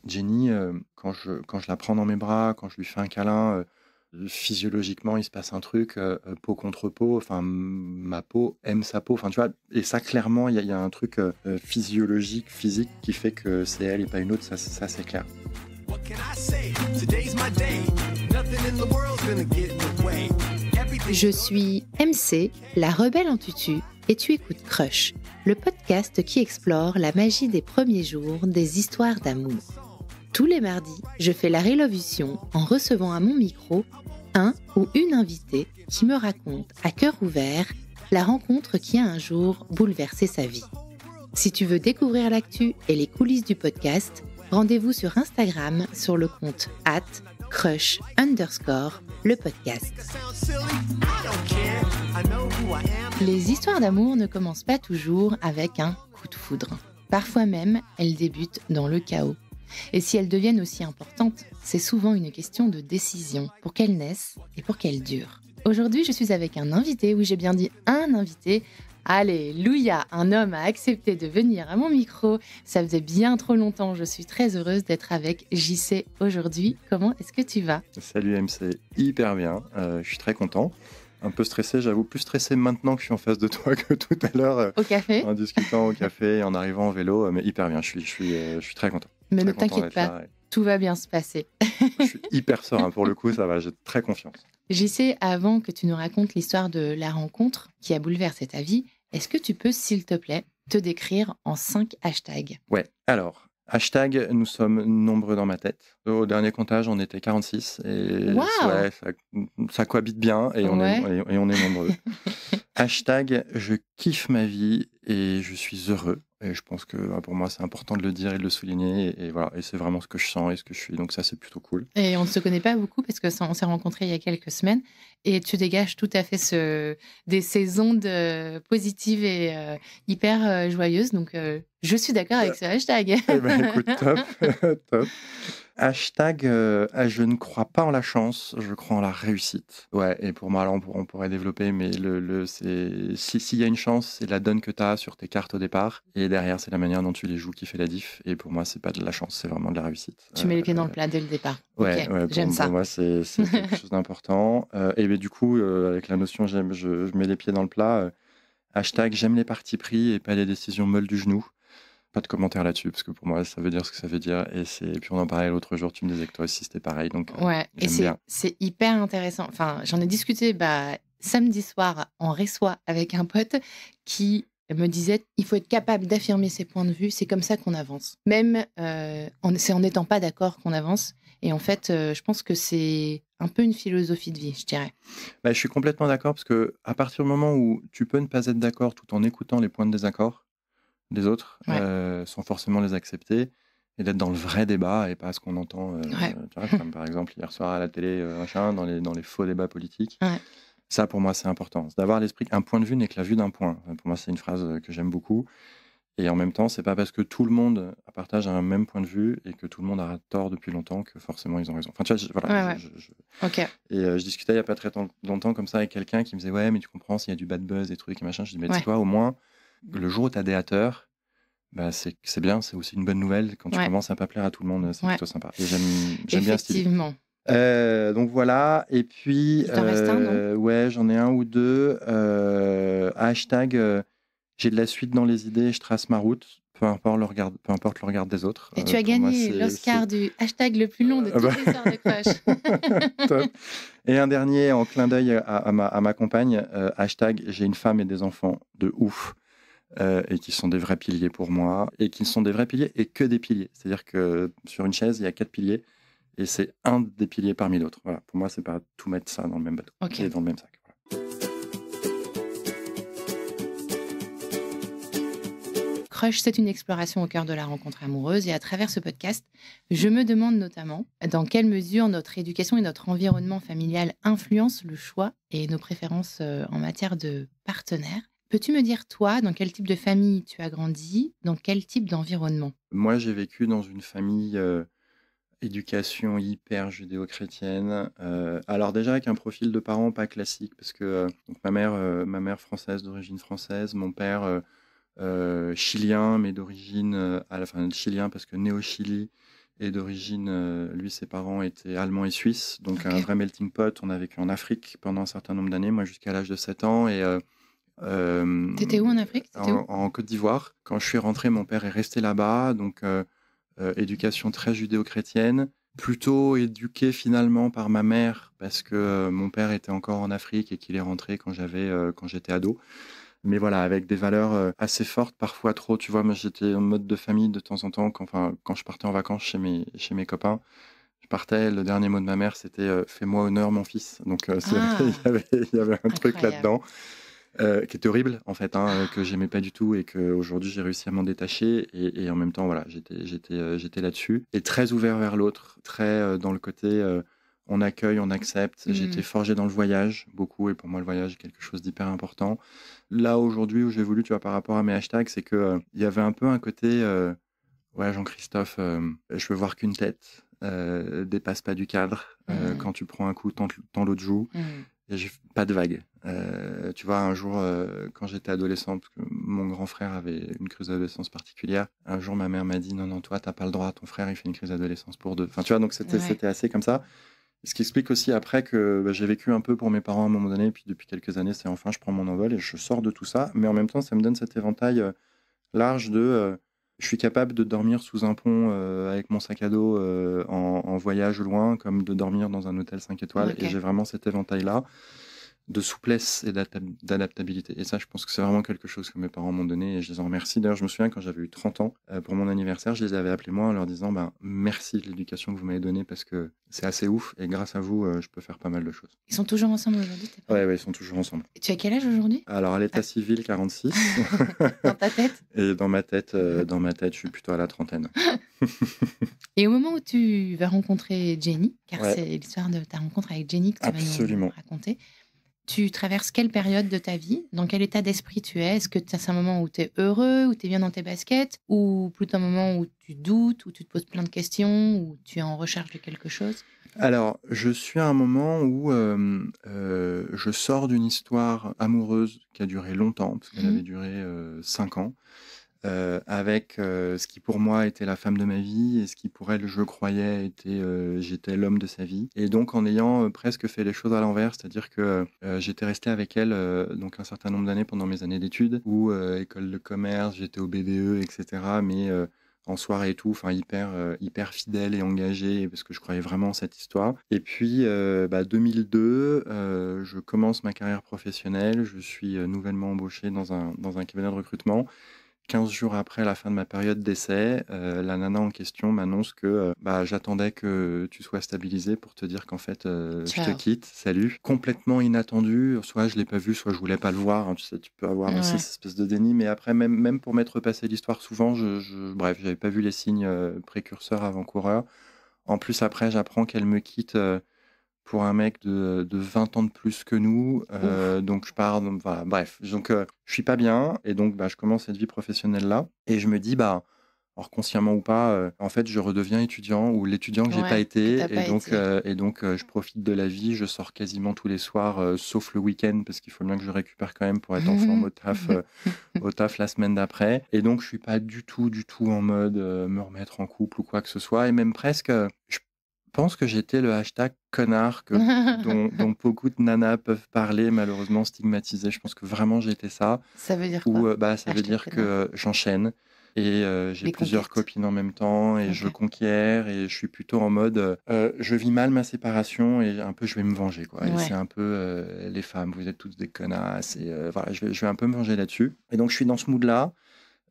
Jenny, quand je la prends dans mes bras, quand je lui fais un câlin, physiologiquement, il se passe un truc, peau contre peau. Enfin, ma peau aime sa peau. Enfin, tu vois? Et ça, clairement, il y a un truc physiologique, physique, qui fait que c'est elle et pas une autre. Ça c'est clair. What can I say? Today's my day. Nothing in the world's gonna get in the way. Je suis MC, la rebelle en tutu, et tu écoutes Crush, le podcast qui explore la magie des premiers jours des histoires d'amour. Tous les mardis, je fais la révolution en recevant à mon micro un ou une invitée qui me raconte à cœur ouvert la rencontre qui a un jour bouleversé sa vie. Si tu veux découvrir l'actu et les coulisses du podcast, rendez-vous sur Instagram sur le compte @crush_le podcast. Les histoires d'amour ne commencent pas toujours avec un coup de foudre. Parfois même, elles débutent dans le chaos. Et si elles deviennent aussi importantes, c'est souvent une question de décision pour qu'elles naissent et pour qu'elles durent. Aujourd'hui, je suis avec un invité, oui j'ai bien dit un invité. Alléluia, un homme a accepté de venir à mon micro. Ça faisait bien trop longtemps, je suis très heureuse d'être avec JC aujourd'hui. Comment est-ce que tu vas ? Salut MC, hyper bien, je suis très content. Un peu stressé, j'avoue, plus stressé maintenant que je suis en face de toi que tout à l'heure. Au café ? En discutant au café et en arrivant en vélo, mais hyper bien, je suis très content. Mais très ne content t'inquiète d'être pas, là, et tout va bien se passer. je suis hyper serein pour le coup, ça va, j'ai très confiance. JC, avant que tu nous racontes l'histoire de la rencontre qui a bouleversé ta vie, est-ce que tu peux, s'il te plaît, te décrire en 5 hashtags ? Ouais, alors, hashtag, nous sommes nombreux dans ma tête. Au dernier comptage, on était 46 et Waouh ! ouais, ça cohabite bien et on est nombreux. Hashtag, je kiffe ma vie et je suis heureux. Et je pense que pour moi, c'est important de le dire et de le souligner. Et voilà, et c'est vraiment ce que je sens et ce que je suis. Donc ça, c'est plutôt cool. Et on ne se connaît pas beaucoup parce qu'on s'est rencontrés il y a quelques semaines et tu dégages tout à fait ces ondes positives et hyper joyeuses. Donc, je suis d'accord avec ce hashtag. Eh ben, écoute, top, top. Hashtag, je ne crois pas en la chance, je crois en la réussite. Ouais, et pour moi, alors on pourrait développer, mais s'il y a une chance, c'est la donne que tu as sur tes cartes au départ. Et derrière, c'est la manière dont tu les joues qui fait la diff. Et pour moi, c'est pas de la chance, c'est vraiment de la réussite. Tu mets les pieds dans le plat dès le départ. Ouais, Ok, ouais, j'aime ça. pour moi, c'est quelque chose d'important. Et ben, du coup, avec la notion je mets les pieds dans le plat, hashtag j'aime les partis pris et pas les décisions molles du genou. Pas de commentaire là-dessus, parce que pour moi, ça veut dire ce que ça veut dire. Et puis on en parlait l'autre jour, tu me disais que toi aussi, c'était pareil. Donc, Ouais, et j'aime bien. c'est hyper intéressant. Enfin, j'en ai discuté samedi soir en réçoit avec un pote qui me disait il faut être capable d'affirmer ses points de vue, c'est comme ça qu'on avance. Même c'est en n'étant pas d'accord qu'on avance. Et en fait, je pense que c'est un peu une philosophie de vie, je dirais. Bah, je suis complètement d'accord, parce que à partir du moment où tu peux ne pas être d'accord tout en écoutant les points de désaccord des autres, Ouais. sans forcément les accepter, et d'être dans le vrai débat et pas ce qu'on entend, Ouais. tu vois, comme par exemple hier soir à la télé, dans les faux débats politiques. Ouais. Ça, pour moi, c'est important. C'est d'avoir l'esprit qu'un point de vue n'est que la vue d'un point. Pour moi, c'est une phrase que j'aime beaucoup. Et en même temps, c'est pas parce que tout le monde partage un même point de vue et que tout le monde a tort depuis longtemps que forcément ils ont raison. Enfin, tu vois, voilà. Ouais. Ok. Et je discutais il y a pas très longtemps comme ça avec quelqu'un qui me disait ouais, mais tu comprends s'il y a du bad buzz et trucs et machin. Je dis mais tu sais quoi, au moins le jour où t'as des haters, bah c'est bien, c'est aussi une bonne nouvelle quand tu commences à pas plaire à tout le monde, c'est plutôt sympa. Et j'aime bien cette idée. Effectivement. Donc voilà, et puis Il t'en reste un, non ? ouais, j'en ai un ou deux. Hashtag j'ai de la suite dans les idées, je trace ma route, peu importe le regard des autres. Et tu as Pour moi, gagné l'Oscar du hashtag le plus long de toutes bah, les heures de Crush. top. Et un dernier en clin d'œil à ma compagne, hashtag j'ai une femme et des enfants de ouf. Et qui sont des vrais piliers pour moi, et qui sont des vrais piliers et que des piliers. C'est-à-dire que sur une chaise, il y a 4 piliers, et c'est un des piliers parmi d'autres. Voilà. Pour moi, c'est pas tout mettre ça dans le même bateau et dans le même sac. Voilà. Crush, c'est une exploration au cœur de la rencontre amoureuse, et à travers ce podcast, je me demande notamment dans quelle mesure notre éducation et notre environnement familial influencent le choix et nos préférences en matière de partenaires. Peux-tu me dire, toi, dans quel type de famille tu as grandi, dans quel type d'environnement ? Moi, j'ai vécu dans une famille éducation hyper judéo-chrétienne. Alors déjà avec un profil de parents pas classique, parce que donc ma mère française, d'origine française, mon père chilien, mais d'origine chilien parce que né au Chili Et d'origine, lui, ses parents étaient allemands et suisses, donc un Ok. vrai melting pot. On a vécu en Afrique pendant un certain nombre d'années, moi jusqu'à l'âge de 7 ans. Et T'étais où en Afrique? T'étais où? en Côte d'Ivoire. Quand je suis rentré, mon père est resté là-bas, donc éducation très judéo-chrétienne, plutôt éduqué finalement par ma mère, parce que mon père était encore en Afrique et qu'il est rentré quand j'étais ado. Mais voilà, avec des valeurs assez fortes, parfois trop. Tu vois, moi j'étais en mode de famille de temps en temps, quand je partais en vacances chez mes copains. Je partais, le dernier mot de ma mère, c'était fais-moi honneur, mon fils. Donc c'est vrai, Ah, il y avait un truc incroyable. là-dedans qui était horrible, en fait, hein, que j'aimais pas du tout et qu'aujourd'hui j'ai réussi à m'en détacher. Et en même temps, voilà, j'étais là-dessus. Et très ouvert vers l'autre, très dans le côté on accueille, on accepte. J'étais forgé dans le voyage, beaucoup. Et pour moi, le voyage est quelque chose d'hyper important. Là, aujourd'hui, où j'évolue, tu vois, par rapport à mes hashtags, c'est que il y avait un peu un côté ouais, Jean-Christophe, je veux voir qu'une tête, dépasse pas du cadre. Quand tu prends un coup, tant l'autre joue. Et pas de vague. Tu vois, un jour, quand j'étais adolescent, parce que mon grand frère avait une crise d'adolescence particulière, un jour, ma mère m'a dit non, non, toi, t'as pas le droit, ton frère, il fait une crise d'adolescence pour deux. Enfin, tu vois, donc Ouais. c'était assez comme ça. Ce qui explique aussi après que j'ai vécu un peu pour mes parents à un moment donné, et puis depuis quelques années, c'est enfin, je prends mon envol et je sors de tout ça. Mais en même temps, ça me donne cet éventail large de. Je suis capable de dormir sous un pont avec mon sac à dos en voyage loin, comme de dormir dans un hôtel 5 étoiles. Ok. Et j'ai vraiment cet éventail-là de souplesse et d'adaptabilité. Et ça, je pense que c'est vraiment quelque chose que mes parents m'ont donné et je les en remercie. D'ailleurs, je me souviens quand j'avais eu 30 ans, pour mon anniversaire, je les avais appelés moi en leur disant merci de l'éducation que vous m'avez donnée parce que c'est assez ouf et grâce à vous, je peux faire pas mal de choses. Ils sont toujours ensemble aujourd'hui, tes parents? Ouais, ils sont toujours ensemble. Tu as quel âge aujourd'hui? Alors, à l'état civil, 46. Dans ta tête? Et dans ma tête, je suis plutôt à la trentaine. Et au moment où tu vas rencontrer Jenny, car Ouais. c'est l'histoire de ta rencontre avec Jenny que tu vas Absolument. nous raconter, tu traverses quelle période de ta vie? Dans quel état d'esprit tu es? Est-ce que c'est un moment où tu es heureux, où tu es bien dans tes baskets, ou plutôt un moment où tu doutes, où tu te poses plein de questions, où tu es en recherche de quelque chose? Alors, je suis à un moment où je sors d'une histoire amoureuse qui a duré longtemps, parce qu'elle avait duré 5 ans, avec ce qui pour moi était la femme de ma vie et ce qui pour elle, je croyais, j'étais l'homme de sa vie. Et donc en ayant presque fait les choses à l'envers, c'est-à-dire que j'étais resté avec elle donc un certain nombre d'années pendant mes années d'études, où école de commerce, j'étais au BDE, etc. Mais en soirée et tout, enfin hyper fidèle et engagé parce que je croyais vraiment en cette histoire. Et puis 2002, je commence ma carrière professionnelle, je suis nouvellement embauché dans un cabinet de recrutement. 15 jours après la fin de ma période d'essai, la nana en question m'annonce que j'attendais que tu sois stabilisé pour te dire qu'en fait, je te Ciao. quitte, salut. Complètement inattendu, soit je l'ai pas vu, soit je voulais pas le voir. Hein, tu sais, tu peux avoir aussi Ouais. cette espèce de déni, mais après, même pour m'être passé l'histoire, souvent, bref, j'avais pas vu les signes précurseurs avant-coureurs. En plus, après, j'apprends qu'elle me quitte pour un mec de 20 ans de plus que nous. Donc, je pars. Donc, voilà, bref. Donc, je suis pas bien. Et donc, je commence cette vie professionnelle-là. Et je me dis, alors consciemment ou pas, en fait, je redeviens étudiant ou l'étudiant que j'ai pas Ouais, que été. t'as pas été. Et donc je profite de la vie. Je sors quasiment tous les soirs, sauf le week-end, parce qu'il faut bien que je récupère quand même pour être en forme au taf la semaine d'après. Et donc, je suis pas du tout en mode me remettre en couple ou quoi que ce soit. Et même presque, je pense que j'étais le hashtag connard dont beaucoup de nanas peuvent parler, malheureusement stigmatisé. Je pense que vraiment j'étais ça. Ça veut dire Ou quoi? ça veut Hashtag dire connard. que j'enchaîne et j'ai Les plusieurs conquêtes. copines en même temps et je Ok. conquiers et je suis plutôt en mode je vis mal ma séparation et un peu je vais me venger quoi. Et Ouais. c'est un peu les femmes, vous êtes toutes des connasses et voilà, je vais un peu me venger là-dessus. Et donc je suis dans ce mood-là.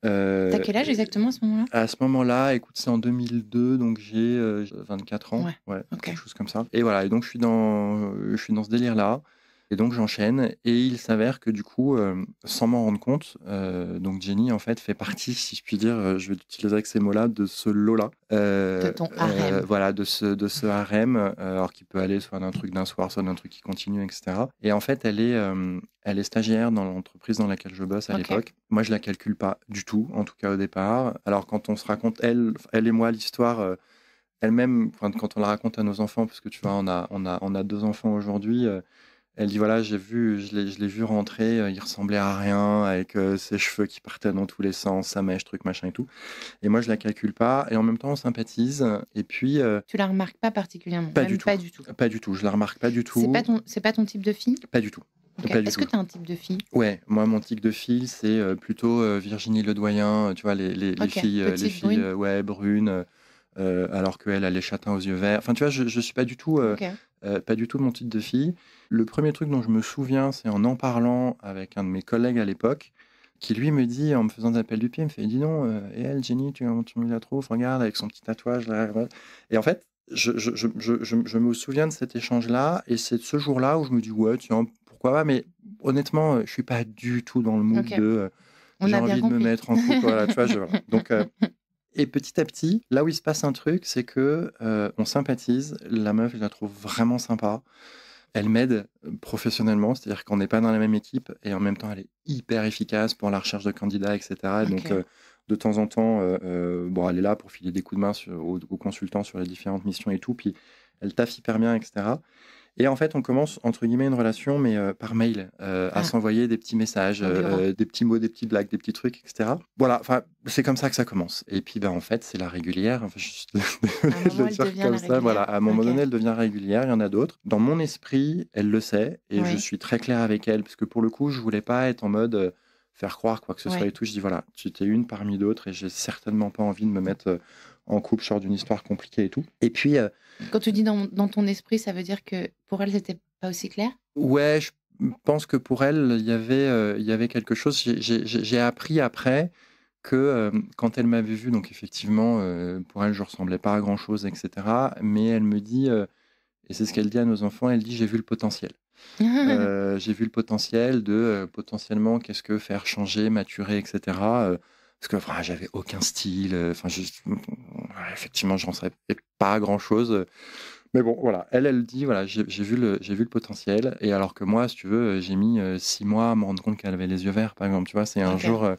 T'as quel âge exactement à ce moment-là? À ce moment-là, écoute, c'est en 2002, donc j'ai 24 ans, Ouais, ok. quelque chose comme ça. Et voilà, et donc je suis dans ce délire-là, et donc j'enchaîne, et il s'avère que du coup, sans m'en rendre compte, donc Jenny, en fait, fait partie, si je puis dire, je vais utiliser avec ces mots-là, de ce lot-là. De ton harem. Voilà, de ce harem, alors qui peut aller soit d'un truc d'un soir, soit d'un truc qui continue, etc. Et en fait, elle est stagiaire dans l'entreprise dans laquelle je bosse à Ok. l'époque. Moi, je la calcule pas du tout, en tout cas au départ. Alors, quand on se raconte, elle et moi, l'histoire, elle-même, quand on la raconte à nos enfants, parce que tu vois, on a 2 enfants aujourd'hui, Elle dit voilà, je l'ai vu rentrer, il ressemblait à rien, avec ses cheveux qui partaient dans tous les sens, sa mèche, truc, machin et tout. Et moi, je la calcule pas. Et en même temps, on sympathise. Et puis, Tu la remarques pas particulièrement? pas Même du tout. pas du tout. Pas du tout. Je la remarque pas du tout. C'est pas ton type de fille? Pas du tout. Ok. Pas du Est-ce que tout. tu as un type de fille? Ouais, moi, mon tic de fille, c'est plutôt Virginie Ledoyen, tu vois, les Ok, filles, petite, brune. ouais, brunes, alors qu'elle a les châtains aux yeux verts. Enfin, tu vois, je suis pas du tout, Ok. pas du tout mon type de fille. Le premier truc dont je me souviens, c'est en parlant avec un de mes collègues à l'époque, qui lui me dit, en me faisant des appels du pied, il me fait, dis donc, et elle, Jenny, tu la trouves, regarde, avec son petit tatouage là. Voilà. Et en fait, je me souviens de cet échange-là, et c'est de ce jour-là où je me dis, ouais, tiens, pourquoi pas, mais honnêtement, je suis pas du tout dans le mood Ok. de On j'ai a bien envie de me compris. mettre en couple, voilà, tu vois, voilà. Donc, et petit à petit, là où il se passe un truc, c'est que on sympathise. La meuf, je la trouve vraiment sympa. Elle m'aide professionnellement, c'est-à-dire qu'on n'est pas dans la même équipe et en même temps, elle est hyper efficace pour la recherche de candidats, etc. Et donc, Ok. de temps en temps, bon, elle est là pour filer des coups de main aux consultants sur les différentes missions et tout. Puis, elle taffe hyper bien, etc. Et en fait, on commence, entre guillemets, une relation, mais par mail, à Ah. s'envoyer des petits messages, Au bureau. des petits mots, des petites blagues, des petits trucs, etc. Voilà, enfin, c'est comme ça que ça commence. Et puis, ben, en fait, c'est la régulière. Enfin, je suis désolé À un de moment, le elle dire devient comme la ça. Voilà, régulière. à un moment Ok. donné, elle devient régulière. Il y en a d'autres. Dans mon esprit, elle le sait. Et je Oui. suis très clair avec elle. Parce que pour le coup, je voulais pas être en mode faire croire quoi que ce soit Ouais. et tout. Je dis, voilà, tu t'es une parmi d'autres et j'ai certainement pas envie de me mettre en couple sur d'une histoire compliquée et tout. Et puis, Quand tu dis dans ton esprit, ça veut dire que pour elle, c'était pas aussi clair? ouais, je pense que pour elle, il y avait quelque chose. J'ai appris après que quand elle m'avait vu, donc effectivement, pour elle, je ressemblais pas à grand-chose, etc. Mais elle me dit, et c'est ce qu'elle dit à nos enfants, elle dit, j'ai vu le potentiel. J'ai vu le potentiel de potentiellement qu'est-ce que faire changer, maturer, etc. Parce que enfin, j'avais aucun style. Enfin, effectivement, j'en savais pas grand-chose. Mais bon, voilà, elle dit, voilà, j'ai vu le potentiel. Et alors que moi, si tu veux, j'ai mis 6 mois à me rendre compte qu'elle avait les yeux verts, par exemple. Tu vois, c'est un Ok. jour,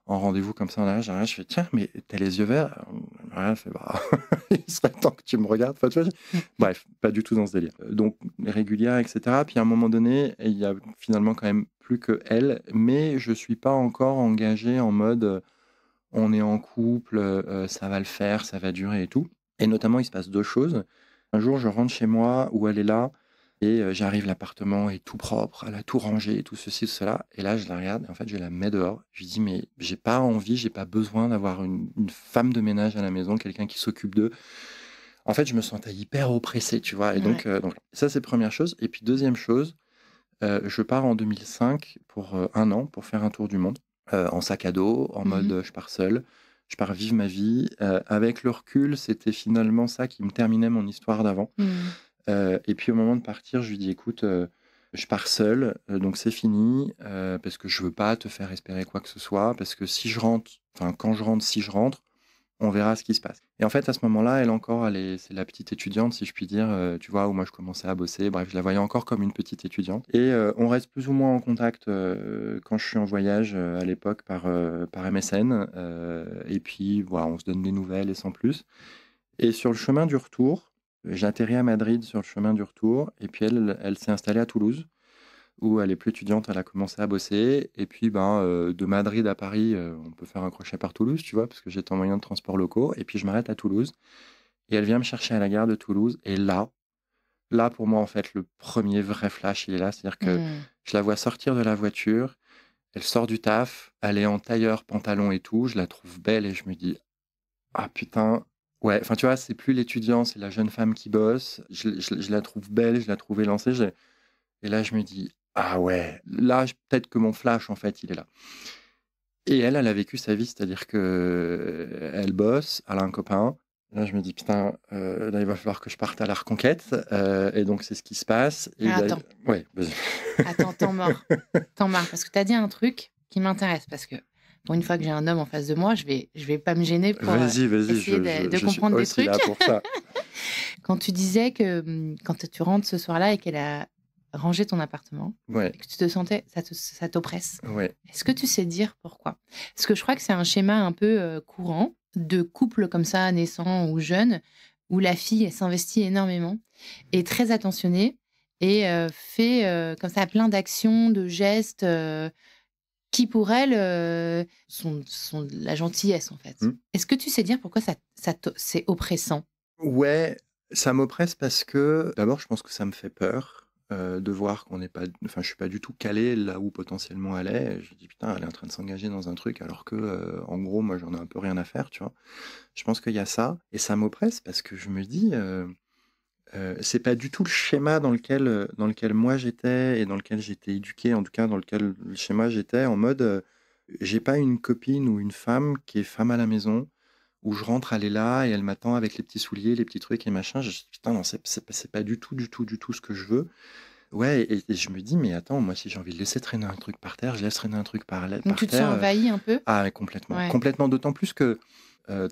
en rendez-vous comme ça, je fais, tiens, mais t'as les yeux verts? Elle fait, bah, il serait temps que tu me regardes. Enfin, tu vois, bref, pas du tout dans ce délire. Donc, régulière, etc. Puis à un moment donné, il y a finalement quand même plus que elle, mais je suis pas encore engagé en mode, on est en couple, ça va le faire, ça va durer et tout. Et notamment, il se passe deux choses. Un jour, je rentre chez moi où elle est là et j'arrive, l'appartement est tout propre, elle a tout rangé, tout ceci, tout cela. Et là, je la regarde et en fait, je la mets dehors. Je lui dis, mais j'ai pas envie, j'ai pas besoin d'avoir une femme de ménage à la maison, quelqu'un qui s'occupe d'eux. En fait, je me sentais hyper oppressé, tu vois. Et donc, Ouais. donc ça, c'est première chose. Et puis, deuxième chose, je pars en 2005 pour 1 an pour faire un tour du monde en sac à dos, en mode je pars seul, je pars vivre ma vie. Avec le recul, c'était finalement ça qui me terminait mon histoire d'avant. Mhm. Et puis au moment de partir, je lui dis écoute, je pars seul, donc c'est fini, parce que je veux pas te faire espérer quoi que ce soit, parce que si je rentre, enfin quand je rentre, si je rentre, on verra ce qui se passe. Et en fait, à ce moment-là, elle encore, c'est la petite étudiante, si je puis dire, tu vois, où moi je commençais à bosser. Bref, je la voyais encore comme une petite étudiante. Et on reste plus ou moins en contact quand je suis en voyage à l'époque par MSN. Et puis, voilà, on se donne des nouvelles et sans plus. Et sur le chemin du retour, j'atterris à Madrid sur le chemin du retour. Et puis elle s'est installée à Toulouse, où elle est plus étudiante, elle a commencé à bosser. Et puis, de Madrid à Paris, on peut faire un crochet par Toulouse, tu vois, parce que j'étais en moyen de transport locaux. Et puis, je m'arrête à Toulouse. Et elle vient me chercher à la gare de Toulouse. Et là, pour moi, en fait, le premier vrai flash, il est là. C'est-à-dire que Mhm. je la vois sortir de la voiture. Elle sort du taf. Elle est en tailleur, pantalon et tout. Je la trouve belle et je me dis, ah putain. Ouais, enfin, tu vois, c'est plus l'étudiant, c'est la jeune femme qui bosse. Je la trouve belle, je la trouve élancée. Et là, je me dis, ah ouais, là, peut-être que mon flash, en fait, il est là. Et elle a vécu sa vie, c'est-à-dire que elle bosse, elle a un copain. Là, je me dis, putain, là, il va falloir que je parte à la reconquête. Et donc, c'est ce qui se passe. Et Ah, attends, ouais, vas-y. attends, temps mort. Temps mort. Parce que tu as dit un truc qui m'intéresse. Parce que pour une fois que j'ai un homme en face de moi, je vais pas me gêner pour Vas-y, essayer de je suis comprendre des aussi trucs. là pour ça. Quand tu disais que quand tu rentres ce soir-là et qu'elle a rangé ton appartement, Ouais, et que tu te sentais, ça t'oppresse. ouais. Est-ce que tu sais dire pourquoi? Parce que je crois que c'est un schéma un peu courant de couple comme ça, naissant ou jeune, où la fille, elle s'investit énormément, est très attentionnée et fait comme ça plein d'actions, de gestes qui, pour elle, sont de la gentillesse, en fait. Mmh. Est-ce que tu sais dire pourquoi c'est oppressant? Ouais, ça m'oppresse parce que, d'abord, je pense que ça me fait peur, de voir qu'on n'est pas enfin, je suis pas du tout calé là où potentiellement elle est. Je me dis: «Putain, elle est en train de s'engager dans un truc alors que, en gros, moi, j'en ai un peu rien à faire», tu vois? Je pense qu'il y a ça et ça m'oppresse parce que je me dis, c'est pas du tout le schéma dans lequel moi j'étais et dans lequel j'étais éduqué, en tout cas dans lequel le schéma j'étais en mode, j'ai pas une copine ou une femme qui est femme à la maison, où je rentre, elle est là et elle m'attend avec les petits souliers, les petits trucs et machin. Je putain non, c'est pas du tout, du tout, du tout ce que je veux. Ouais et je me dis: «Mais attends, moi si j'ai envie de laisser traîner un truc par terre, je laisse traîner un truc Donc par tu te sens terre», envahi un peu? ah ouais, complètement, Ouais. complètement, d'autant plus que,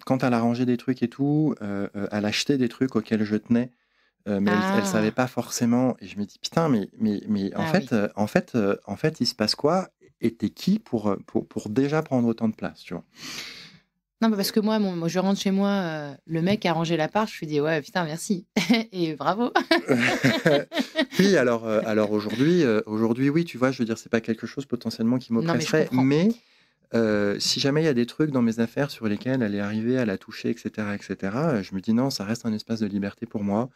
quand elle a rangé des trucs et tout, elle achetait des trucs auxquels je tenais. Mais elle savait Ah! pas forcément et je me dis: «Putain, mais Ah oui. en fait, il se passe quoi? Et tu qui pour déjà prendre autant de place?» tu vois? Non, mais parce que moi, je rentre chez moi, le mec a rangé l'appart, je lui dis: «Ouais, putain, merci et bravo». Oui, alors aujourd'hui, oui, tu vois? Je veux dire, c'est pas quelque chose potentiellement qui Non, mais je m'oppresserait, comprends. mais si jamais il y a des trucs dans mes affaires sur lesquels elle est arrivée, elle a touché et cetera, je me dis: «Non, ça reste un espace de liberté pour moi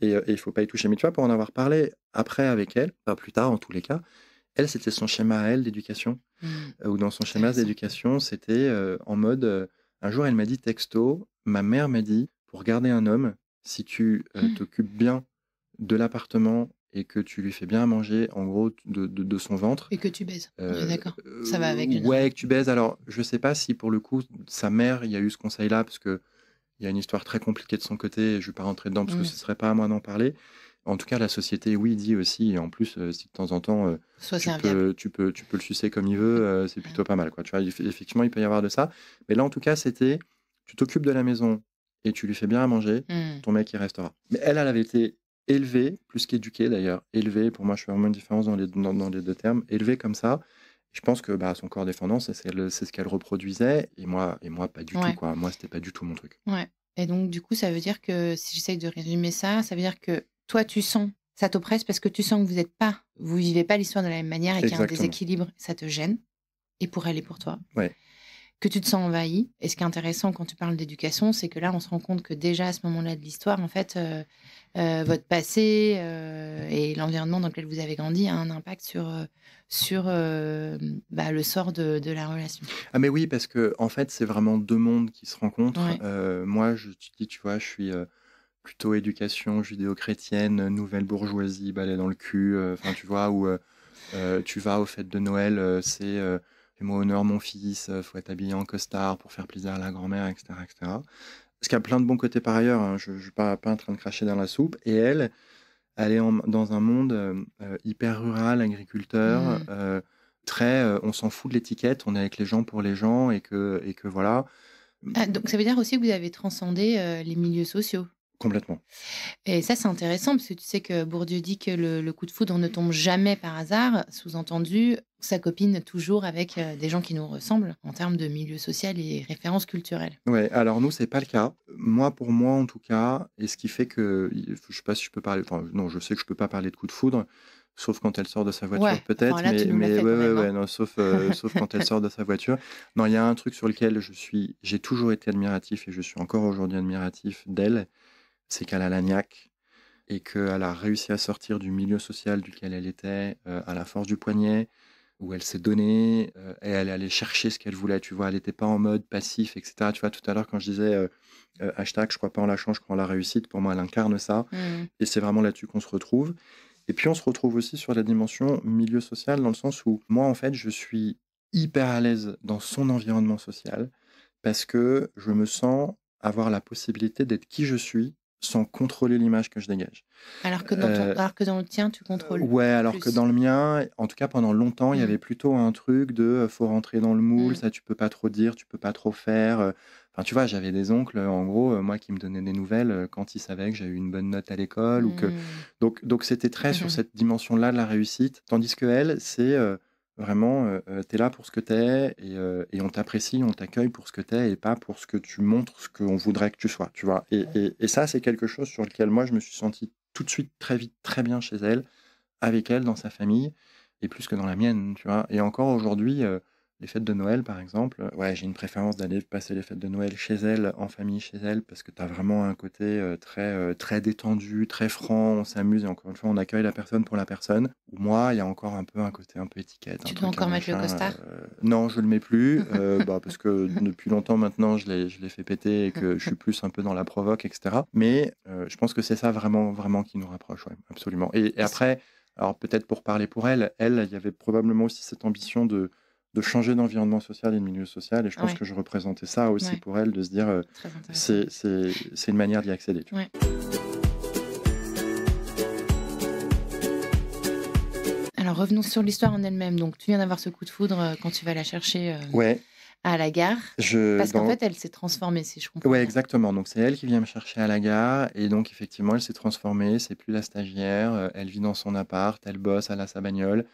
et il faut pas y toucher». Mais tu vois, pour en avoir parlé après avec elle, enfin plus tard en tous les cas, elle, c'était son schéma à elle d'éducation. Mmh. Où dans son schéma Intéressant. d'éducation, c'était, en mode, un jour elle m'a dit texto: «Ma mère m'a dit: "Pour garder un homme, si tu, t'occupes bien de l'appartement et que tu lui fais bien à manger, en gros de son ventre, Et que tu baises. On est heu, d'accord. Ça va avec ouais, généralement. que tu baises». Alors je sais pas si pour le coup, sa mère, il y a eu ce conseil-là parce qu'il y a une histoire très compliquée de son côté et je ne vais pas rentrer dedans parce que Mmh. ce serait pas à moi d'en parler. En tout cas, la société, oui, dit aussi et en plus, si de temps en temps, Soit serviable. tu peux le sucer comme il veut, c'est plutôt pas mal, quoi, tu vois? Effectivement, il peut y avoir de ça. Mais là, en tout cas, c'était: «Tu t'occupes de la maison et tu lui fais bien à manger, Mmh. ton mec, il restera». Mais elle, elle avait été élevée, plus qu'éduquée d'ailleurs, élevée, pour moi, je fais vraiment une différence dans les 2 termes, élevée comme ça. Je pense que, bah, son corps défendant, c'est ce qu'elle reproduisait et moi, pas du tout, Ouais, quoi. Moi, c'était pas du tout mon truc. ouais et donc du coup, ça veut dire que si j'essaye de résumer ça, ça veut dire que toi, tu sens ça t'oppresse parce que tu sens que vous vivez pas l'histoire de la même manière et qu'il y a un Exactement. déséquilibre, ça te gêne et pour elle et pour toi. Ouais. Que tu te sens envahi et ce qui est intéressant quand tu parles d'éducation, c'est que là, on se rend compte que déjà à ce moment-là de l'histoire, en fait, votre passé, et l'environnement dans lequel vous avez grandi a un impact sur bah, le sort de la relation. Ah mais oui, parce que en fait, c'est vraiment 2 mondes qui se rencontrent. Ouais. Moi, tu dis, tu vois, je suis, plutôt éducation judéo-chrétienne, nouvelle bourgeoisie, balai dans le cul, enfin, tu vois? Ou, tu vas aux fêtes de Noël, c'est, «Fais-moi honneur mon fils, faut être habillé en costard pour faire plaisir à la grand-mère» et cetera et cetera. Ce qui a plein de bons côtés par ailleurs, hein, je suis pas en train de cracher dans la soupe et elle, elle est dans un monde, hyper rural, agriculteur, Mmh. très, on s'en fout de l'étiquette, on est avec les gens pour les gens et que voilà. Ah, Mmh, donc ça veut dire aussi que vous avez transcendé, les milieux sociaux? complètement. Et ça, c'est intéressant parce que tu sais que Bourdieu dit que le coup de foudre ne tombe jamais par hasard. Sous-entendu, ça copine toujours avec, des gens qui nous ressemblent en termes de milieu social et références culturelles. Ouais, alors nous, c'est pas le cas. Moi, pour moi, en tout cas, et ce qui fait que je sais pas si je peux parler, enfin, non, je sais que je peux pas parler de coup de foudre, sauf quand elle sort de sa voiture Ouais, enfin peut-être, là, tu nous l'as mais fait ouais, quand ouais, même, hein. ouais, non, sauf quand elle sort de sa voiture. Non, il y a un truc sur lequel j'ai toujours été admiratif et je suis encore aujourd'hui admiratif d'elle, c'est qu'elle a la niaque et qu'elle a réussi à sortir du milieu social duquel elle était, à la force du poignet, où elle s'est donnée, et elle est allée chercher ce qu'elle voulait, tu vois? Elle était pas en mode passif et cetera. Tu vois, tout à l'heure quand je disais, hashtag: «Je crois pas en la chance, je crois en la réussite», pour moi, elle incarne ça Mmh. et c'est vraiment là-dessus qu'on se retrouve et puis on se retrouve aussi sur la dimension milieu social, dans le sens où moi, en fait, je suis hyper à l'aise dans son environnement social parce que je me sens avoir la possibilité d'être qui je suis, sans contrôler l'image que je dégage. Heu Alors que dans le tien, tu contrôles Ouais, alors que plus. dans le mien, en tout cas pendant longtemps, il y avait Mmh. plutôt un truc de, faut rentrer dans le moule, Mmh. ça tu peux pas trop dire, tu peux pas trop faire, enfin tu vois? J'avais des oncles, en gros, moi qui me donnaient des nouvelles, quand ils savaient que j'avais eu une bonne note à l'école ou que Mmh. donc c'était très sur Mmh. cette dimension-là de la réussite. Tandis qu'elle, c'est, Vraiment, tu es là pour ce que tu es et on t'apprécie, on t'accueille pour ce que tu es et pas pour ce que tu montres, ce qu'on voudrait que tu sois, tu vois. Et ça, c'est quelque chose sur lequel moi, je me suis senti tout de suite, très vite, très bien chez elle, avec elle, dans sa famille, et plus que dans la mienne, tu vois. Et encore aujourd'hui, les fêtes de Noël, par exemple, ouais, j'ai une préférence d'aller passer les fêtes de Noël chez elle, en famille chez elle, parce que tu as vraiment un côté très détendu, très franc, on s'amuse, et encore une fois, on accueille la personne pour la personne. Ou moi, il y a encore un peu un côté un peu étiquette, Tu un dois truc, un encore mettre le machin. costard? Non, je le mets plus, parce que depuis longtemps maintenant, je l'ai fait péter et que je suis plus un peu dans la provoque, etc. Mais je pense que c'est ça vraiment, vraiment qui nous rapproche, ouais, absolument. Et après, alors peut-être pour parler pour elle, il y avait probablement aussi cette ambition de changer d'environnement social et de milieu social. Et je pense Ouais. que je représentais ça aussi Ouais. pour elle, de se dire, Très intéressant. c'est une manière d'y accéder. Tu vois. Ouais. Alors revenons sur l'histoire en elle-même. Donc tu viens d'avoir ce coup de foudre quand tu vas la chercher Ouais, à la gare. Parce qu'en fait, elle s'est transformée, si je comprends ouais, bien. exactement. Donc c'est elle qui vient me chercher à la gare. Et donc effectivement, elle s'est transformée. C'est plus la stagiaire. Elle vit dans son appart. Elle bosse, elle a sa bagnole.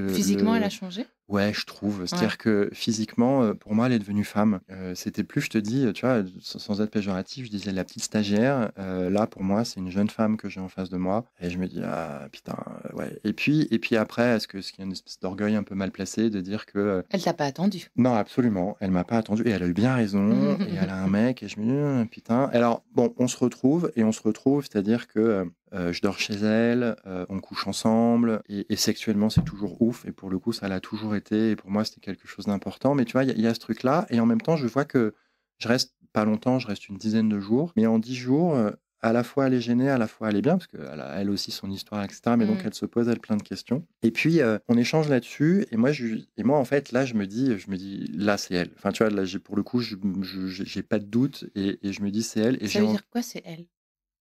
Physiquement, elle a changé? Ouais, je trouve. Ouais. C'est-à-dire que physiquement, pour moi, elle est devenue femme. C'était plus, je te dis, tu vois, sans être péjoratif, je disais la petite stagiaire. Là, pour moi, c'est une jeune femme que j'ai en face de moi. Et je me dis, ah putain, ouais. Et puis après, est-ce qu'il y a une espèce d'orgueil un peu mal placé de dire que. Elle t'a pas attendu. Non, absolument. Elle m'a pas attendu. Et elle a eu bien raison. Et elle a un mec. Et je me dis, putain. Alors, bon, on se retrouve. C'est-à-dire que. Je dors chez elle, on couche ensemble, et sexuellement, c'est toujours ouf. Et pour le coup, ça l'a toujours été. Et pour moi, c'était quelque chose d'important. Mais tu vois, il y a ce truc-là. Et en même temps, je vois que je reste pas longtemps, je reste une dizaine de jours. Mais en 10 jours, à la fois elle est gênée, à la fois elle est bien, parce qu'elle a elle aussi son histoire, etc. Mais donc, elle se pose, elle, plein de questions. Et puis, on échange là-dessus. Et moi, en fait, là, je me dis, là, c'est elle. Enfin, tu vois, là, pour le coup, j'ai pas de doute. Et je me dis, c'est elle. Et Ça veut dire quoi, c'est elle?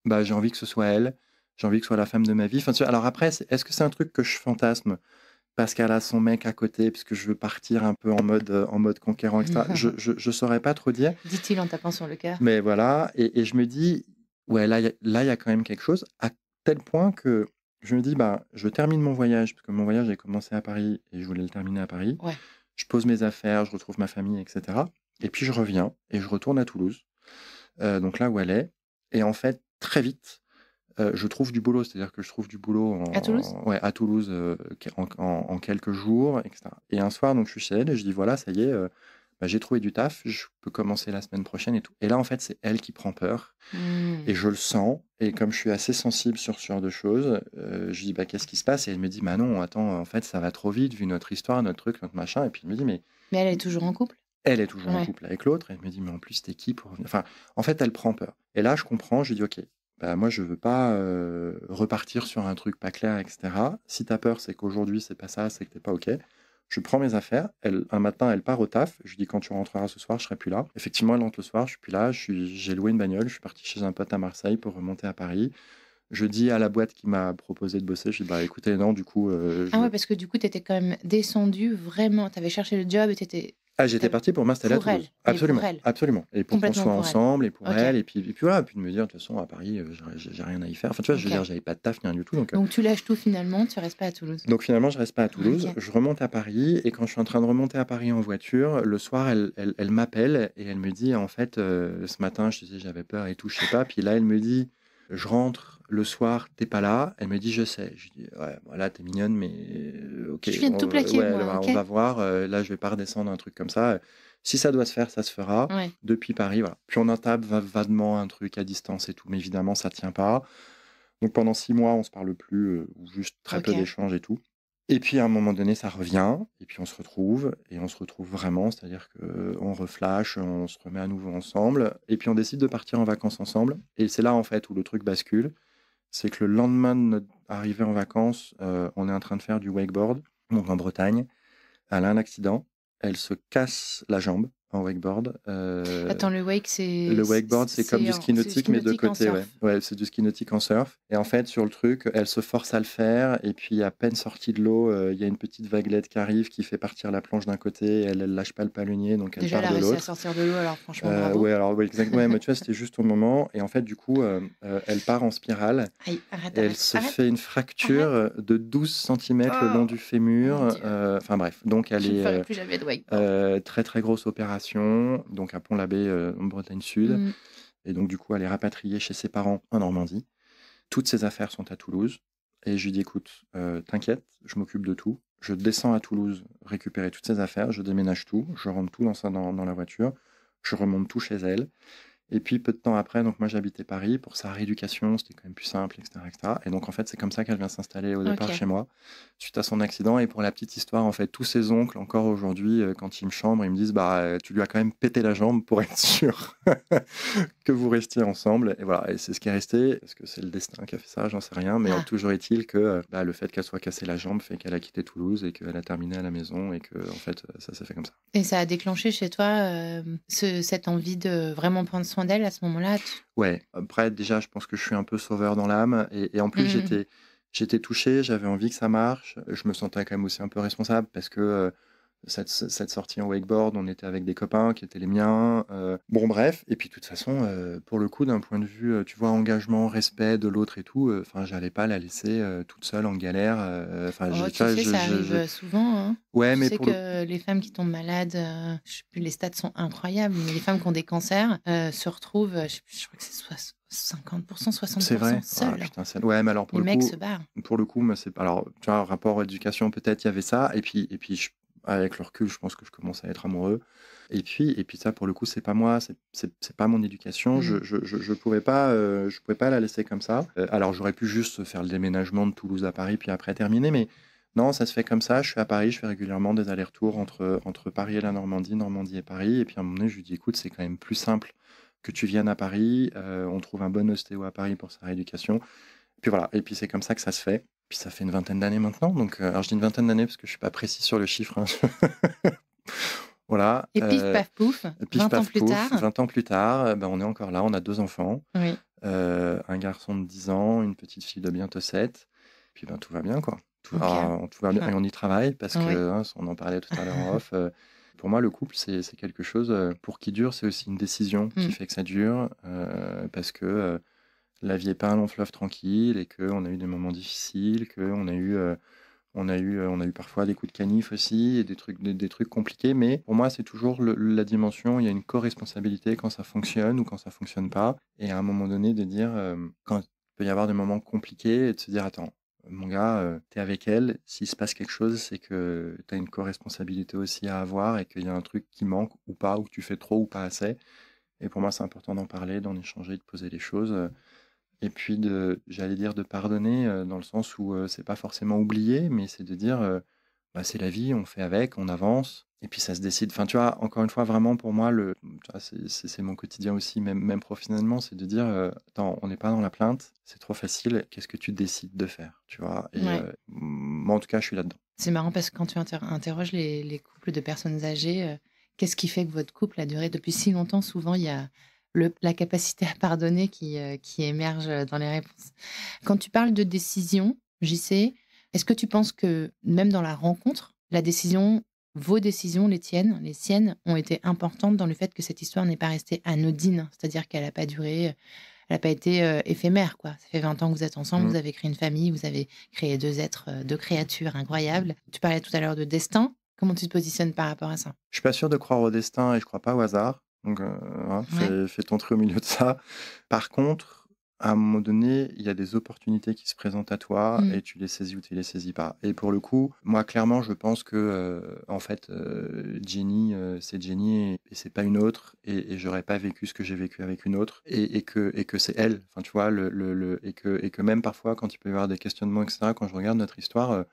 Bah, j'ai envie que ce soit elle. J'ai envie que ce soit la femme de ma vie. Enfin, alors après, est-ce que c'est un truc que je fantasme parce qu'elle a son mec à côté, parce que je veux partir un peu en mode conquérant, etc. Je saurais pas trop dire. Dit-il en tapant sur le cœur. Mais voilà, et je me dis, ouais, là, il y a quand même quelque chose, à tel point que je me dis, bah, je termine mon voyage, parce que mon voyage a commencé à Paris et je voulais le terminer à Paris. Ouais. Je pose mes affaires, je retrouve ma famille, etc. Et puis je reviens et je retourne à Toulouse, donc là où elle est. Et en fait, très vite, je trouve du boulot, c'est-à-dire que je trouve du boulot À Toulouse? Ouais, à Toulouse, en quelques jours, etc. Et un soir, donc je suis chez elle et je dis voilà, ça y est, bah, j'ai trouvé du taf, je peux commencer la semaine prochaine et tout. Et là, en fait, c'est elle qui prend peur et je le sens. Et comme je suis assez sensible sur ce genre de choses, je dis bah qu'est-ce qui se passe? Et elle me dit bah non, attends, en fait, ça va trop vite vu notre histoire, notre truc, notre machin. Et puis elle me dit mais elle est toujours en couple? Elle est toujours en couple avec l'autre. Et elle me dit mais en plus, t'es qui pour revenir? Enfin, en fait, elle prend peur. Et là, je comprends, je lui dis ok. Bah, moi, je veux pas repartir sur un truc pas clair, etc. Si tu as peur, c'est qu'aujourd'hui, c'est pas ça, c'est que t'es pas OK. Je prends mes affaires. Un matin, elle part au taf. Je lui dis, quand tu rentreras ce soir, je serai plus là. Effectivement, elle rentre le soir, je suis plus là. J'ai loué une bagnole. Je suis parti chez un pote à Marseille pour remonter à Paris. Je dis à la boîte qui m'a proposé de bosser, je dis, bah écoutez, non, du coup. Ah ouais, parce que du coup, tu étais quand même descendu vraiment. Tu avais cherché le job et tu étais. Ah, j'étais parti pour m'installer à Toulouse. Absolument. Absolument. Et pour qu'on soit ensemble et pour elle. Et puis voilà. Puis de me dire, de toute façon, à Paris, j'ai rien à y faire. Enfin, tu vois, je veux dire, j'avais pas de taf ni rien du tout. Donc tu lâches tout finalement, tu restes pas à Toulouse. Donc finalement, je reste pas à Toulouse. Je remonte à Paris. Et quand je suis en train de remonter à Paris en voiture, le soir, elle m'appelle et elle me dit, en fait, ce matin, je disais, j'avais peur et tout, je sais pas. Puis là, elle me dit, je rentre le soir, t'es pas là. Elle me dit, je sais. Je dis, ouais, voilà, t'es mignonne, mais ok. Je viens de tout plaquer, ouais, moi. On va voir. Là, je vais pas redescendre un truc comme ça. Si ça doit se faire, ça se fera. Ouais. Depuis Paris, voilà. Puis on entame vaguement un truc à distance et tout, mais évidemment, ça tient pas. Donc pendant 6 mois, on se parle plus, ou juste très peu d'échanges et tout. Et puis à un moment donné, ça revient, et puis on se retrouve vraiment, c'est-à-dire qu'on reflash, on se remet à nouveau ensemble, et puis on décide de partir en vacances ensemble. Et c'est là, en fait, où le truc bascule. C'est que le lendemain de notre arrivée en vacances, on est en train de faire du wakeboard, donc en Bretagne. Elle a un accident, elle se casse la jambe, en wakeboard. Attends, le wake, c'est... Le wakeboard, c'est comme du ski nautique, mais de côté, en ouais. surf. Ouais, c'est du ski nautique en surf. Et en fait, sur le truc, elle se force à le faire. Et puis, à peine sortie de l'eau, il y a une petite vaguelette qui arrive, qui fait partir la planche d'un côté. Elle lâche pas le palonnier, donc elle Déjà, elle a part de réussi à l'autre. sortir de l'eau, alors franchement, bravo. Ouais, alors, ouais, exactement. Ouais, mais tu vois, c'était juste au moment. Et en fait, du coup, elle part en spirale. Aïe, arrête, Et elle arrête, se arrête. fait une fracture de 12 cm le long Oh, du fémur. mon Dieu. Enfin bref, donc elle Je ne ferai est plus jamais de wakeboard. très très grosse opération, donc à Pont-l'Abbé en Bretagne Sud. Mm. Et donc du coup, elle est rapatriée chez ses parents en Normandie. Toutes ses affaires sont à Toulouse. Et je lui dis, écoute, t'inquiète, je m'occupe de tout. Je descends à Toulouse récupérer toutes ses affaires, je déménage tout, je rentre tout dans la voiture, je remonte tout chez elle. Et puis, peu de temps après, donc moi j'habitais Paris, pour sa rééducation, c'était quand même plus simple, etc., etc. Et donc en fait, c'est comme ça qu'elle vient s'installer au départ Ok. chez moi, suite à son accident. Et pour la petite histoire, en fait, tous ses oncles, encore aujourd'hui, quand ils me chambrent, ils me disent, bah, tu lui as quand même pété la jambe pour être sûr que vous restiez ensemble. Et voilà, et c'est ce qui est resté. Est-ce que c'est le destin qui a fait ça? J'en sais rien. Mais Ah. toujours est-il que bah, le fait qu'elle soit cassée la jambe fait qu'elle a quitté Toulouse et qu'elle a terminé à la maison et que, en fait, ça s'est fait comme ça. Et ça a déclenché chez toi cette envie de vraiment prendre soin d'elle à ce moment-là. Ouais, après, déjà, je pense que je suis un peu sauveur dans l'âme. Et en plus, j'étais touché, j'avais envie que ça marche. Je me sentais quand même aussi un peu responsable parce que cette sortie en wakeboard, on était avec des copains qui étaient les miens. Bon, bref. Et puis, de toute façon, pour le coup, d'un point de vue, tu vois, engagement, respect de l'autre et tout, enfin, j'allais pas la laisser toute seule en galère. Enfin, Oh, tu sais, ça arrive souvent. Hein. Ouais, Tu mais sais pour le que les femmes qui tombent malades, je sais plus, les stats sont incroyables, mais les femmes qui ont des cancers se retrouvent, je crois que c'est 50%, 60% C'est vrai. Ah, seules. putain, ouais, mais alors Les mecs se barrent. pour le coup, moi, c'est alors, tu vois, rapport éducation, peut-être il y avait ça, et puis avec le recul, je pense que je commence à être amoureux. Et puis ça, pour le coup, c'est pas moi, c'est pas mon éducation. Je pouvais pas la laisser comme ça. Alors, j'aurais pu juste faire le déménagement de Toulouse à Paris, puis après terminer, mais non, ça se fait comme ça. Je suis à Paris, je fais régulièrement des allers-retours entre Paris et la Normandie, Normandie et Paris. Et puis à un moment donné, je lui dis, écoute, c'est quand même plus simple que tu viennes à Paris. On trouve un bon ostéo à Paris pour sa rééducation. Puis voilà, et puis c'est comme ça que ça se fait. Puis ça fait une vingtaine d'années maintenant. Donc, alors je dis une vingtaine d'années parce que je suis pas précis sur le chiffre. Hein. Voilà. Et pif, paf, pouf, Pif, 20 ans paf, plus pouf, tard. 20 ans plus tard, ben, on est encore là, on a 2 enfants. Oui. Un garçon de 10 ans, une petite fille de bientôt 7. Puis ben, tout va bien, quoi. Tout Ok. va bien. Et on y travaille parce Oui. que, hein, on en parlait tout à l'heure en off. Pour moi, le couple, c'est quelque chose, pour qui dure, c'est aussi une décision qui fait que ça dure. Parce que la vie n'est pas un long fleuve tranquille et qu'on a eu des moments difficiles, qu'on a eu, on a eu parfois des coups de canif aussi et des trucs compliqués. Mais pour moi, c'est toujours la dimension, il y a une co-responsabilité quand ça fonctionne ou quand ça fonctionne pas. Et à un moment donné, de dire, quand il peut y avoir des moments compliqués, et de se dire, attends, mon gars, t'es avec elle, s'il se passe quelque chose, c'est que t'as une co-responsabilité aussi à avoir et qu'il y a un truc qui manque ou pas, ou que tu fais trop ou pas assez. Et pour moi, c'est important d'en parler, d'en échanger, de poser les choses. Et puis, j'allais dire de pardonner, dans le sens où c'est pas forcément oublier, mais c'est de dire, bah, c'est la vie, on fait avec, on avance, et puis ça se décide. Enfin, tu vois, encore une fois, vraiment pour moi, tu vois, c'est mon quotidien aussi, même professionnellement, c'est de dire, attends, on n'est pas dans la plainte, c'est trop facile, qu'est-ce que tu décides de faire, tu vois? Et Ouais. moi, en tout cas, je suis là-dedans. C'est marrant parce que quand tu interroges les couples de personnes âgées, qu'est-ce qui fait que votre couple a duré depuis si longtemps? Souvent, il y a la capacité à pardonner qui émerge dans les réponses. Quand tu parles de décision, JC, est-ce que tu penses que même dans la rencontre, vos décisions, les tiennes, les siennes, ont été importantes dans le fait que cette histoire n'est pas restée anodine? C'est-à-dire qu'elle n'a pas duré, elle n'a pas été éphémère, quoi. Ça fait 20 ans que vous êtes ensemble, vous avez créé une famille, vous avez créé 2 êtres, 2 créatures incroyables. Tu parlais tout à l'heure de destin. Comment tu te positionnes par rapport à ça? Je suis pas sûr de croire au destin et je crois pas au hasard. Donc, hein, fais ton tri au milieu de ça. Par contre, à un moment donné, il y a des opportunités qui se présentent à toi et tu les saisis ou tu les saisis pas. Et pour le coup, moi, clairement, je pense que, en fait, Jenny, c'est Jenny et c'est pas une autre. Et j'aurais pas vécu ce que j'ai vécu avec une autre. Et que c'est elle. Enfin, tu vois, et que même parfois, quand il peut y avoir des questionnements, etc., quand je regarde notre histoire,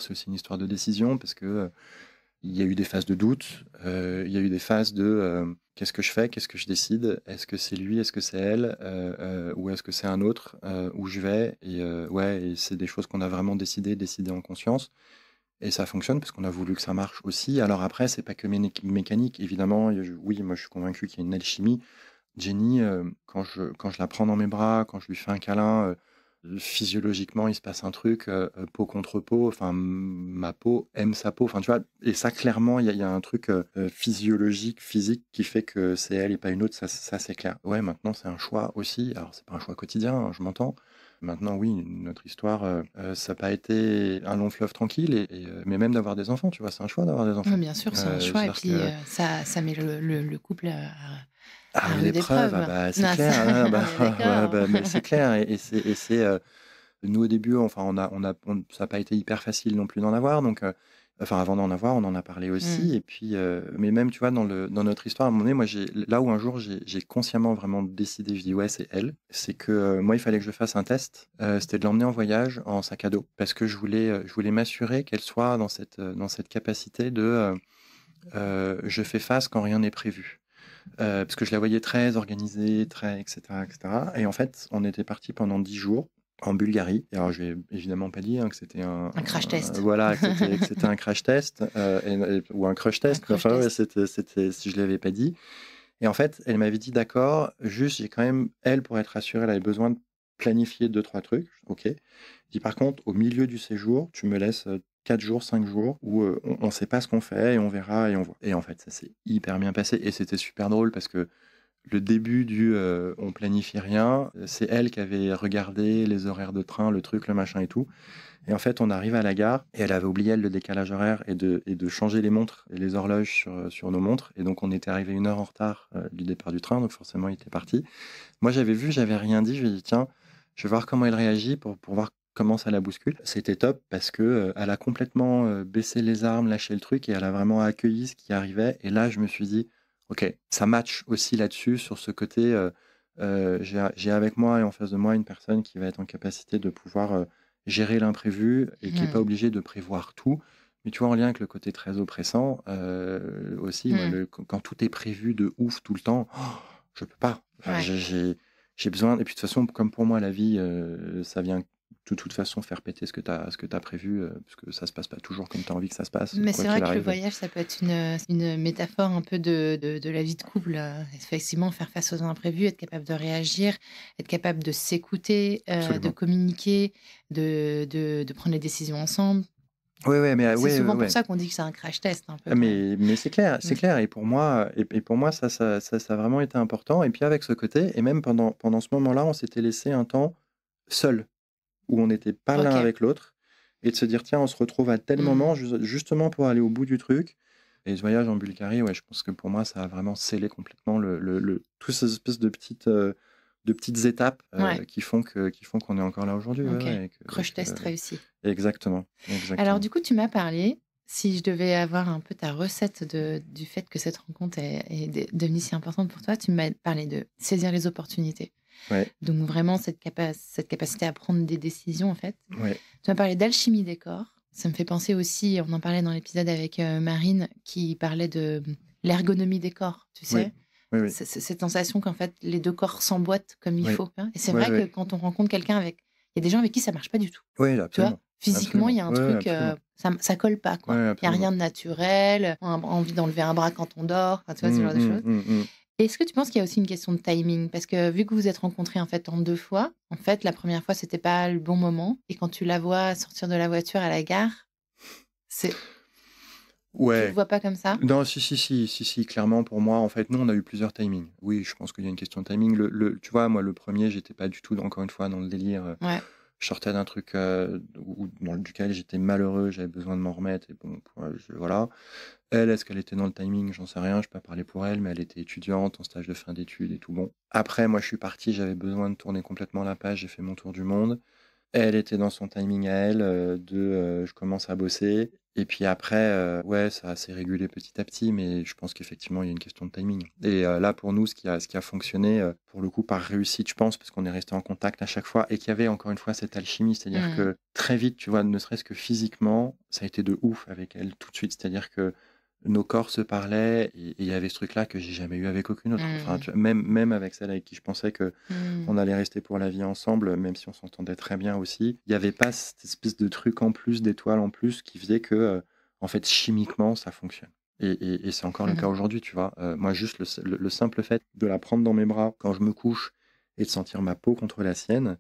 c'est aussi une histoire de décision parce que il y a eu des phases de doute, il y a eu des phases de qu'est-ce que je fais, qu'est-ce que je décide, est-ce que c'est lui, est-ce que c'est elle, ou est-ce que c'est un autre, où je vais, et ouais, et c'est des choses qu'on a vraiment décidé en conscience. Et ça fonctionne parce qu'on a voulu que ça marche aussi. Alors après, c'est pas que mécanique, évidemment. Oui, moi, je suis convaincu qu'il y a une alchimie. Jenny, quand je la prends dans mes bras, quand je lui fais un câlin, physiologiquement, il se passe un truc, peau contre peau. Enfin, ma peau aime sa peau. Enfin, tu vois, et ça, clairement, il y a un truc physiologique, physique, qui fait que c'est elle et pas une autre. Ça, c'est clair. Ouais, maintenant, c'est un choix aussi. Alors, c'est pas un choix quotidien, hein, je m'entends. Maintenant, oui, notre histoire, ça n'a pas été un long fleuve tranquille, mais même d'avoir des enfants, tu vois, c'est un choix d'avoir des enfants. Oui, bien sûr, c'est un choix. Et puis, ça met le couple à rude rude épreuve, épreuve. c'est Non, clair. ça, Hein, on est d'accord. mais c'est clair. Et c'est, nous, au début, enfin, ça n'a pas été hyper facile non plus d'en avoir. Donc, enfin, avant d'en avoir, on en a parlé aussi. Et puis, mais même, tu vois, dans notre histoire, à un moment donné, moi, là où un jour, j'ai consciemment vraiment décidé, je dis, ouais, c'est elle. C'est que moi, il fallait que je fasse un test. C'était de l'emmener en voyage en sac à dos. Parce que je voulais m'assurer qu'elle soit dans cette capacité de je fais face quand rien n'est prévu. Parce que je la voyais très organisée, très, etc., etc. Et en fait, on était parti pendant 10 jours en Bulgarie. Et alors, je vais évidemment pas dire que c'était Un crash test. Voilà, que c'était un crash test ou un crush test. crush Enfin, ouais, test. c'était si je l'avais pas dit. Et en fait, elle m'avait dit d'accord, juste, j'ai quand même, elle, pour être rassurée, elle avait besoin de planifier 2-3 trucs. Ok. Je dis par contre, au milieu du séjour, tu me laisses 4 jours, 5 jours où on ne sait pas ce qu'on fait et on verra et on voit. Et en fait, ça s'est hyper bien passé et c'était super drôle parce que le début du on planifie rien, c'est elle qui avait regardé les horaires de train, le truc, le machin et tout. Et en fait, on arrive à la gare et elle avait oublié elle, le décalage horaire et de changer les montres et les horloges sur nos montres. Et donc, on était arrivé 1 heure en retard du départ du train, donc forcément, il était parti. Moi, j'avais rien dit. Je lui ai dit, tiens, je vais voir comment elle réagit pour voir comment ça la bouscule. C'était top parce que elle a complètement baissé les armes, lâché le truc et elle a vraiment accueilli ce qui arrivait. Et là, je me suis dit, ok, ça match aussi là-dessus, sur ce côté. J'ai avec moi et en face de moi une personne qui va être en capacité de pouvoir gérer l'imprévu et qui n'est pas obligée de prévoir tout. Mais tu vois, en lien avec le côté très oppressant, aussi, moi, quand tout est prévu de ouf tout le temps, je peux pas. Enfin, j'ai besoin. Et puis de toute façon, comme pour moi, la vie, ça vient de toute façon faire péter ce que tu as prévu, parce que ça se passe pas toujours comme tu as envie que ça se passe. Mais quoi c'est vrai qu'il que le arrive. voyage, ça peut être une métaphore un peu de la vie de couple. Effectivement, faire face aux imprévus, être capable de réagir, être capable de s'écouter, de Absolument. communiquer, de prendre les décisions ensemble. Oui, mais C'est souvent pour ça qu'on dit que c'est un crash test un peu. Ah, mais c'est clair, c'est clair. Et pour moi, ça a vraiment été important. Et puis avec ce côté, et même pendant ce moment-là, on s'était laissé un temps seul, où on n'était pas l'un Ok. avec l'autre, et de se dire, tiens, on se retrouve à tel moment, justement pour aller au bout du truc. Et ce voyage en Bulgarie, ouais, je pense que pour moi, ça a vraiment scellé complètement toutes ces espèces de petites étapes qui font qu'on est encore là aujourd'hui. Ok. Ouais, Crush test réussi. Exactement. Alors du coup, tu m'as parlé, si je devais avoir un peu ta recette du fait que cette rencontre est devenue si importante pour toi, tu m'as parlé de saisir les opportunités. Ouais. Donc vraiment cette capacité à prendre des décisions en fait. Ouais. Tu m'as parlé d'alchimie des corps. Ça me fait penser aussi, on en parlait dans l'épisode avec Marine, qui parlait de l'ergonomie des corps, tu sais. Oui. Cette sensation qu'en fait les deux corps s'emboîtent comme il faut. Hein. Et c'est vrai que quand on rencontre quelqu'un il y a des gens avec qui ça marche pas du tout. Oui, absolument. Tu vois, physiquement, il y a un truc, ça colle pas, quoi. Il n'y a rien de naturel, on a envie d'enlever un bras quand on dort, tu vois, ce genre de choses. Est-ce que tu penses qu'il y a aussi une question de timing? Parce que vu que vous vous êtes rencontrés en fait en 2 fois, en fait, la première fois, c'était pas le bon moment. Et quand tu la vois sortir de la voiture à la gare, c'est... Ouais. Tu le vois pas comme ça? Non, si, clairement, pour moi, en fait, nous, on a eu plusieurs timings. Oui, je pense qu'il y a une question de timing. Tu vois, moi, le premier, j'étais pas du tout, encore une fois, dans le délire. Ouais. Je sortais d'un truc duquel j'étais malheureux, j'avais besoin de m'en remettre. Et bon, voilà. Elle, est-ce qu'elle était dans le timing? J'en sais rien, je peux pas parler pour elle, mais elle était étudiante en stage de fin d'études et tout. Bon. Après, moi, je suis parti, j'avais besoin de tourner complètement la page, j'ai fait mon tour du monde. Elle était dans son timing à elle, je commence à bosser. Et puis après, ça s'est régulé petit à petit, mais je pense qu'effectivement, il y a une question de timing. Et là, pour nous, ce qui a fonctionné, pour le coup, par réussite, je pense, parce qu'on est resté en contact à chaque fois, et qu'il y avait encore une fois cette alchimie, c'est-à-dire que très vite, tu vois, ne serait-ce que physiquement, ça a été de ouf avec elle tout de suite. C'est-à-dire que nos corps se parlaient et il y avait ce truc-là que j'ai jamais eu avec aucune autre. Enfin, tu vois, même avec celle avec qui je pensais que on allait rester pour la vie ensemble, même si on s'entendait très bien aussi, il n'y avait pas cette espèce de truc en plus, d'étoile en plus, qui faisait que, en fait, chimiquement, ça fonctionne. Et c'est encore le cas aujourd'hui, tu vois. Moi, juste le simple fait de la prendre dans mes bras quand je me couche et de sentir ma peau contre la sienne,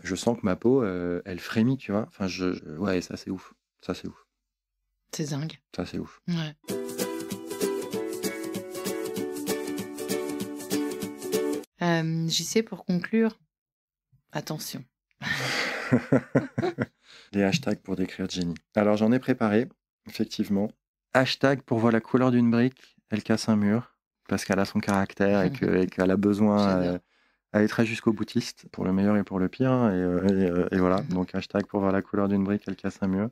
je sens que ma peau, elle frémit, tu vois. Enfin, ouais, ça, c'est ouf. Ça, c'est ouf. C'est dingue. Ça, c'est ouf. Ouais. JC, pour conclure, attention. Les hashtags pour décrire Jenny. Alors, j'en ai préparé, effectivement. Hashtag pour voir la couleur d'une brique, elle casse un mur, parce qu'elle a son caractère et qu'elle a besoin... Elle est très jusqu'au boutiste, pour le meilleur et pour le pire. Et voilà, donc hashtag pour voir la couleur d'une brique, elle casse un mur.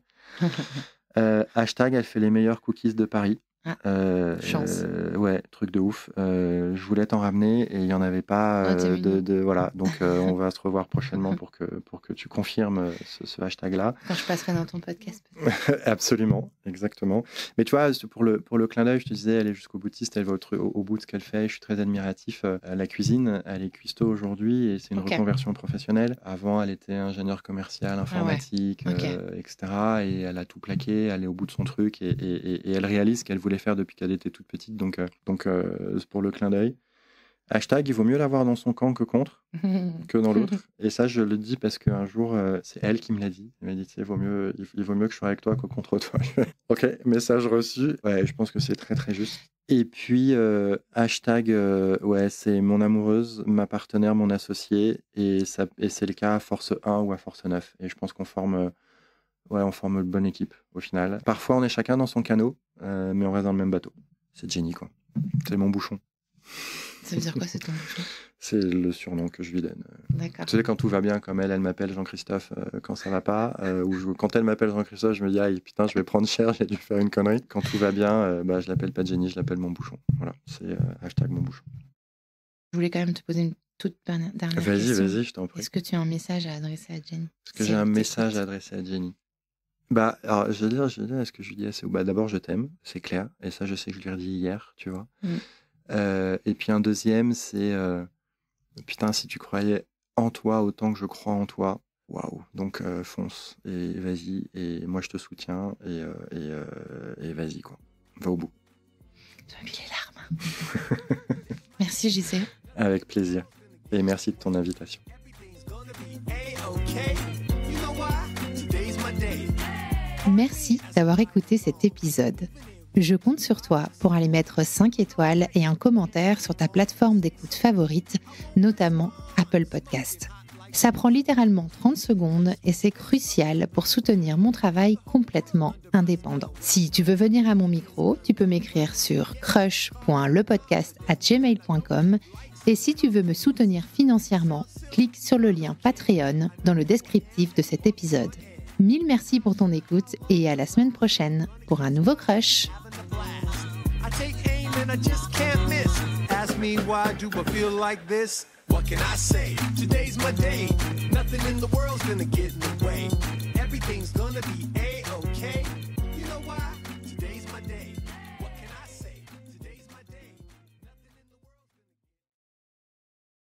Hashtag, elle fait les meilleurs cookies de Paris. Chance. Ouais, truc de ouf. Je voulais t'en ramener et il n'y en avait pas. Voilà, donc on va se revoir prochainement pour que tu confirmes ce hashtag-là. Quand je passerai dans ton podcast. Absolument, exactement. Mais tu vois, pour le clin d'œil, je te disais, elle est jusqu'au boutiste, elle va au bout de ce qu'elle fait. Je suis très admiratif. La cuisine, elle est cuistot aujourd'hui et c'est une reconversion professionnelle. Avant, elle était ingénieure commerciale, informatique, etc. Et elle a tout plaqué, elle est au bout de son truc et elle réalise qu'elle voulait faire depuis qu'elle était toute petite. Donc c'est pour le clin d'œil. Hashtag, il vaut mieux l'avoir dans son camp que contre, que dans l'autre. Et ça, je le dis parce qu'un jour, c'est elle qui me l'a dit. Elle m'a dit, il vaut mieux que je sois avec toi que contre toi. Ok, message reçu. Ouais, je pense que c'est très, très juste. Et puis, hashtag, c'est mon amoureuse, ma partenaire, mon associé. Et c'est le cas à force 1 ou à force 9. Et je pense qu'on forme... on forme une bonne équipe, au final. Parfois, on est chacun dans son canot, mais on reste dans le même bateau. C'est Jenny, quoi. C'est mon bouchon. Ça veut dire quoi, c'est ton bouchon ? C'est le surnom que je lui donne. D'accord. Tu sais, quand tout va bien, comme elle m'appelle Jean-Christophe quand ça va pas. Quand elle m'appelle Jean-Christophe, je me dis, aïe, putain, je vais prendre cher, j'ai dû faire une connerie. Quand tout va bien, je l'appelle pas Jenny, je l'appelle mon bouchon. Voilà, c'est hashtag mon bouchon. Je voulais quand même te poser une toute dernière question. Vas-y, je t'en prie. Est-ce que tu as un message à adresser à Jenny ? Est-ce que j'ai un message à adresser à Jenny ? Alors, je vais dire, est-ce que je lui dis assez ? D'abord, je t'aime, c'est clair. Et ça, je sais que je lui ai dit hier, tu vois. Et puis un deuxième, c'est putain, si tu croyais en toi autant que je crois en toi, waouh. Donc fonce et vas-y. Et moi, je te soutiens. Et vas-y, quoi. Va au bout. Tu m'as mis les larmes. Merci, JC. Avec plaisir. Et merci de ton invitation. Merci d'avoir écouté cet épisode. Je compte sur toi pour aller mettre 5 étoiles et un commentaire sur ta plateforme d'écoute favorite, notamment Apple Podcast. Ça prend littéralement 30 secondes et c'est crucial pour soutenir mon travail complètement indépendant. Si tu veux venir à mon micro, tu peux m'écrire sur crush.lepodcast@gmail.com et si tu veux me soutenir financièrement, clique sur le lien Patreon dans le descriptif de cet épisode. Mille merci pour ton écoute et à la semaine prochaine pour un nouveau Crush. I take aim and I just can't miss. Ask me why do I feel like this? What can I say? Today's my day. Nothing in the world's gonna get in the